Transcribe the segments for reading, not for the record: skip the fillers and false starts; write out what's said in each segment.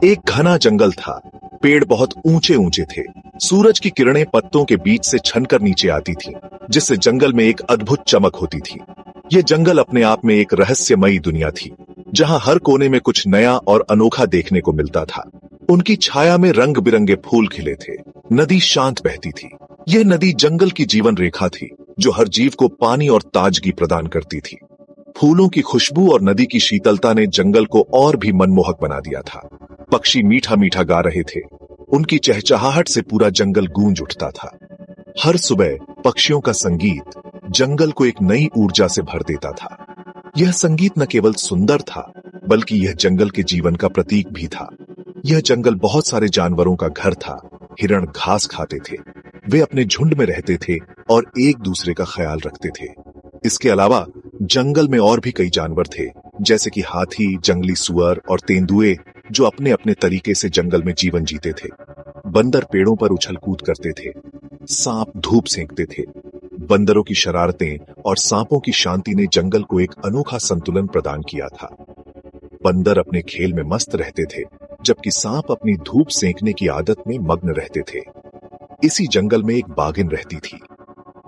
एक घना जंगल था। पेड़ बहुत ऊंचे ऊंचे थे। सूरज की किरणें पत्तों के बीच से छनकर नीचे आती थीं, जिससे जंगल में एक अद्भुत चमक होती थी। यह जंगल अपने आप में एक रहस्यमयी दुनिया थी, जहां हर कोने में कुछ नया और अनोखा देखने को मिलता था। उनकी छाया में रंग बिरंगे फूल खिले थे। नदी शांत बहती थी। यह नदी जंगल की जीवन रेखा थी, जो हर जीव को पानी और ताजगी प्रदान करती थी। फूलों की खुशबू और नदी की शीतलता ने जंगल को और भी मनमोहक बना दिया था। पक्षी मीठा मीठा गा रहे थे। उनकी चहचहाहट से पूरा जंगल गूंज उठता था। हर सुबह पक्षियों का संगीत जंगल को एक नई ऊर्जा से भर देता था। यह संगीत न केवल सुंदर था, बल्कि यह जंगल के जीवन का प्रतीक भी था। यह जंगल बहुत सारे जानवरों का घर था। हिरण घास खाते थे। वे अपने झुंड में रहते थे और एक दूसरे का ख्याल रखते थे। इसके अलावा जंगल में और भी कई जानवर थे, जैसे कि हाथी, जंगली सुअर और तेंदुए, जो अपने अपने तरीके से जंगल में जीवन जीते थे। बंदर पेड़ों पर उछल कूद करते थे। सांप धूप सेंकते थे। बंदरों की शरारतें और सांपों की शांति ने जंगल को एक अनोखा संतुलन प्रदान किया था। बंदर अपने खेल में मस्त रहते थे, जबकि सांप अपनी धूप सेंकने की आदत में मग्न रहते थे। इसी जंगल में एक बाघिन रहती थी।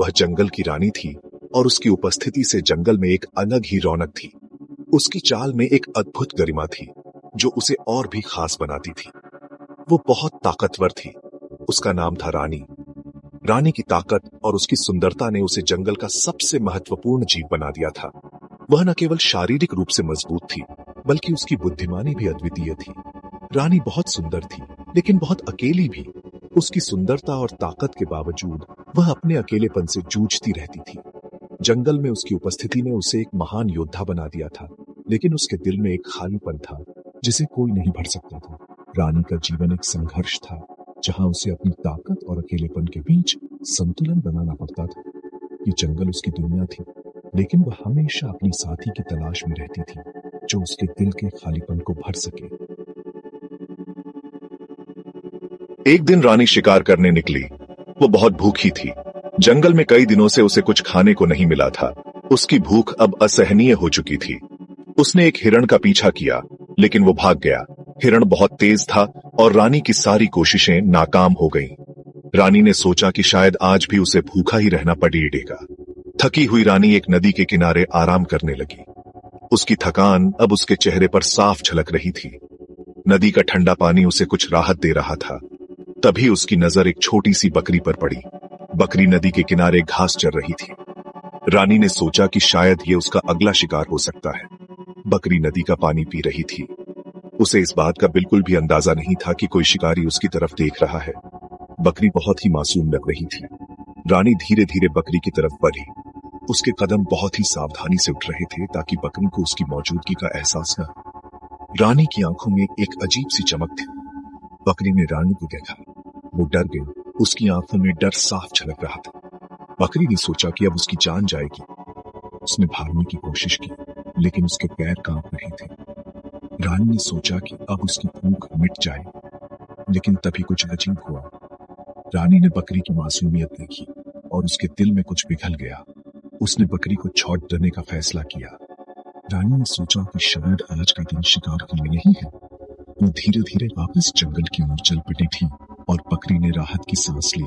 वह जंगल की रानी थी और उसकी उपस्थिति से जंगल में एक अलग ही रौनक थी। उसकी चाल में एक अद्भुत गरिमा थी, जो उसे और भी खास बनाती थी। वो बहुत ताकतवर थी। उसका नाम था रानी। रानी की ताकत और उसकी सुंदरता ने उसे जंगल का सबसे महत्वपूर्ण जीव बना दिया था। वह न केवल शारीरिक रूप से मजबूत थी, बल्कि उसकी बुद्धिमानी भी अद्वितीय थी। रानी बहुत सुंदर थी, लेकिन बहुत अकेली भी। उसकी सुंदरता और ताकत के बावजूद वह अपने अकेलेपन से जूझती रहती थी। जंगल में उसकी उपस्थिति ने उसे एक महान योद्धा बना दिया था, लेकिन उसके दिल में एक खालीपन था, जिसे कोई नहीं भर सकता था। रानी का जीवन एक संघर्ष था, जहां उसे अपनी ताकत और अकेलेपन के बीच संतुलन बनाना पड़ता था। ये जंगल उसकी दुनिया थी, लेकिन वह हमेशा अपनी साथी की तलाश में रहती थी, जो उसके दिल के खालीपन को भर सके। एक दिन रानी शिकार करने निकली। वो बहुत भूखी थी। जंगल में कई दिनों से उसे कुछ खाने को नहीं मिला था। उसकी भूख अब असहनीय हो चुकी थी। उसने एक हिरण का पीछा किया, लेकिन वो भाग गया। हिरण बहुत तेज था और रानी की सारी कोशिशें नाकाम हो गईं। रानी ने सोचा कि शायद आज भी उसे भूखा ही रहना पड़ेगा। थकी हुई रानी एक नदी के किनारे आराम करने लगी। उसकी थकान अब उसके चेहरे पर साफ झलक रही थी। नदी का ठंडा पानी उसे कुछ राहत दे रहा था। तभी उसकी नजर एक छोटी सी बकरी पर पड़ी। बकरी नदी के किनारे घास चर रही थी। रानी ने सोचा कि शायद ये उसका अगला शिकार हो सकता है। बकरी नदी का पानी पी रही थी। उसे इस बात का बिल्कुल भी अंदाजा नहीं था कि कोई शिकारी उसकी तरफ देख रहा है। बकरी बहुत ही मासूम लग रही थी। रानी धीरे धीरे बकरी की तरफ बढ़ी। उसके कदम बहुत ही सावधानी से उठ रहे थे, ताकि बकरी को उसकी मौजूदगी का एहसास न हो। रानी की आंखों में एक अजीब सी चमक थी। बकरी ने रानी को देखा। वो डर गई। उसकी आंखों में डर साफ झलक रहा था। बकरी ने सोचा कि अब उसकी जान जाएगी। उसने भागने की कोशिश की, लेकिन उसके पैर कांप रहे थे। रानी ने सोचा कि अब उसकी भूख मिट जाए, लेकिन तभी कुछ अजीब हुआ। रानी ने बकरी की मासूमियत देखी और उसके दिल में कुछ पिघल गया। उसने बकरी को छोड़ देने का फैसला किया। रानी ने सोचा कि शायद आज का दिन शिकार के लिए नहीं है। वो धीरे धीरे वापस जंगल की ओर चल पड़ी थी और बकरी ने राहत की सांस ली।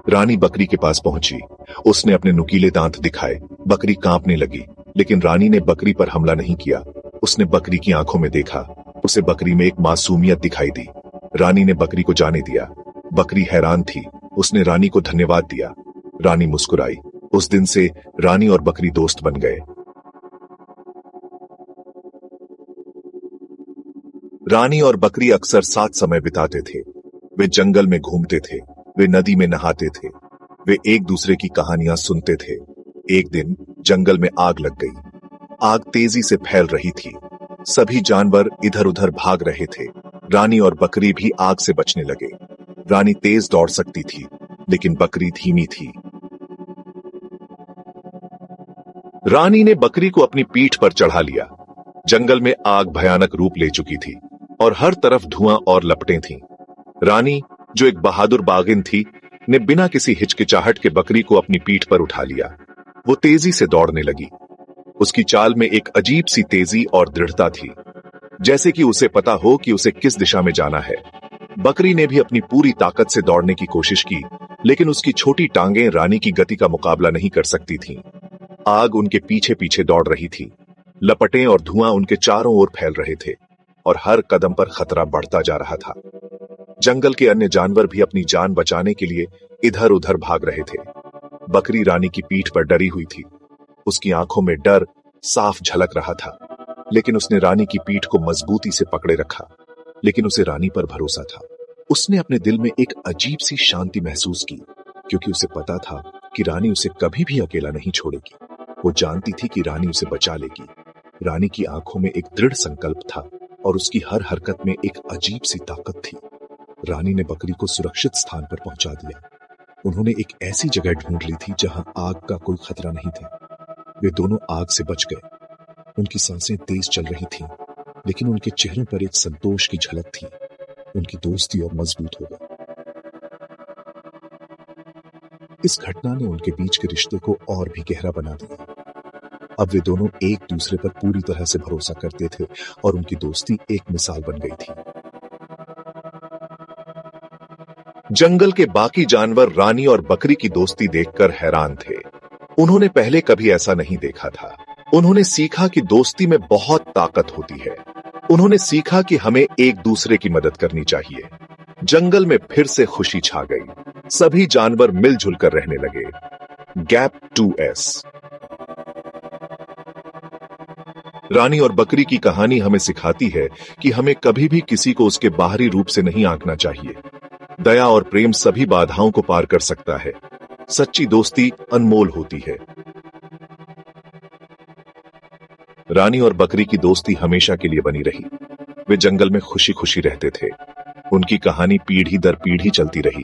रानी बकरी के पास पहुंची। उसने अपने नुकीले दांत दिखाए। बकरी कांपने लगी, लेकिन रानी ने बकरी पर हमला नहीं किया। उसने बकरी की आंखों में देखा। उसे बकरी में एक मासूमियत दिखाई दी। रानी ने बकरी को जाने दिया। बकरी हैरान थी। उसने रानी को धन्यवाद दिया। रानी मुस्कुराई। उस दिन से रानी और बकरी दोस्त बन गए। रानी और बकरी अक्सर साथ समय बिताते थे। वे जंगल में घूमते थे। वे नदी में नहाते थे। वे एक दूसरे की कहानियां सुनते थे। एक दिन जंगल में आग लग गई। आग तेजी से फैल रही थी। सभी जानवर इधर उधर भाग रहे थे। रानी और बकरी भी आग से बचने लगे। रानी तेज दौड़ सकती थी, लेकिन बकरी धीमी थी। रानी ने बकरी को अपनी पीठ पर चढ़ा लिया। जंगल में आग भयानक रूप ले चुकी थी और हर तरफ धुआं और लपटें थीं। रानी, जो एक बहादुर बागिन थी, ने बिना किसी हिचकिचाहट के बकरी को अपनी पीठ पर उठा लिया। वो तेजी से दौड़ने लगी। उसकी चाल में एक अजीब सी तेजी और दृढ़ता थी, जैसे कि उसे पता हो कि उसे किस दिशा में जाना है। बकरी ने भी अपनी पूरी ताकत से दौड़ने की कोशिश की, लेकिन उसकी छोटी टांगें रानी की गति का मुकाबला नहीं कर सकती थीं। आग उनके पीछे पीछे दौड़ रही थी। लपटें और धुआं उनके चारों ओर फैल रहे थे और हर कदम पर खतरा बढ़ता जा रहा था। जंगल के अन्य जानवर भी अपनी जान बचाने के लिए इधर उधर भाग रहे थे। बकरी रानी की पीठ पर डरी हुई थी। उसकी आंखों में डर साफ झलक रहा था, लेकिन उसने रानी की पीठ को मजबूती से पकड़े रखा। लेकिन उसे रानी पर भरोसा था। उसने अपने दिल में एक अजीब सी शांति महसूस की, क्योंकि उसे पता था कि रानी उसे कभी भी अकेला नहीं छोड़ेगी। वो जानती थी कि रानी उसे बचा लेगी। रानी की आंखों में एक दृढ़ संकल्प था और उसकी हर हरकत में एक अजीब सी ताकत थी। रानी ने बकरी को सुरक्षित स्थान पर पहुंचा दिया। उन्होंने एक ऐसी जगह ढूंढ ली थी जहां आग का कोई खतरा नहीं था। वे दोनों आग से बच गए। उनकी सांसें तेज चल रही थीं, लेकिन उनके चेहरों पर एक संतोष की झलक थी। उनकी दोस्ती और मजबूत हो गई। इस घटना ने उनके बीच के रिश्ते को और भी गहरा बना दिया। अब वे दोनों एक दूसरे पर पूरी तरह से भरोसा करते थे और उनकी दोस्ती एक मिसाल बन गई थी। जंगल के बाकी जानवर रानी और बकरी की दोस्ती देखकर हैरान थे। उन्होंने पहले कभी ऐसा नहीं देखा था। उन्होंने सीखा कि दोस्ती में बहुत ताकत होती है। उन्होंने सीखा कि हमें एक दूसरे की मदद करनी चाहिए। जंगल में फिर से खुशी छा गई। सभी जानवर मिलजुल कर रहने लगे। Gap 2S। रानी और बकरी की कहानी हमें सिखाती है कि हमें कभी भी किसी को उसके बाहरी रूप से नहीं आंकना चाहिए। दया और प्रेम सभी बाधाओं को पार कर सकता है। सच्ची दोस्ती अनमोल होती है। रानी और बकरी की दोस्ती हमेशा के लिए बनी रही। वे जंगल में खुशी खुशी रहते थे। उनकी कहानी पीढ़ी दर पीढ़ी चलती रही।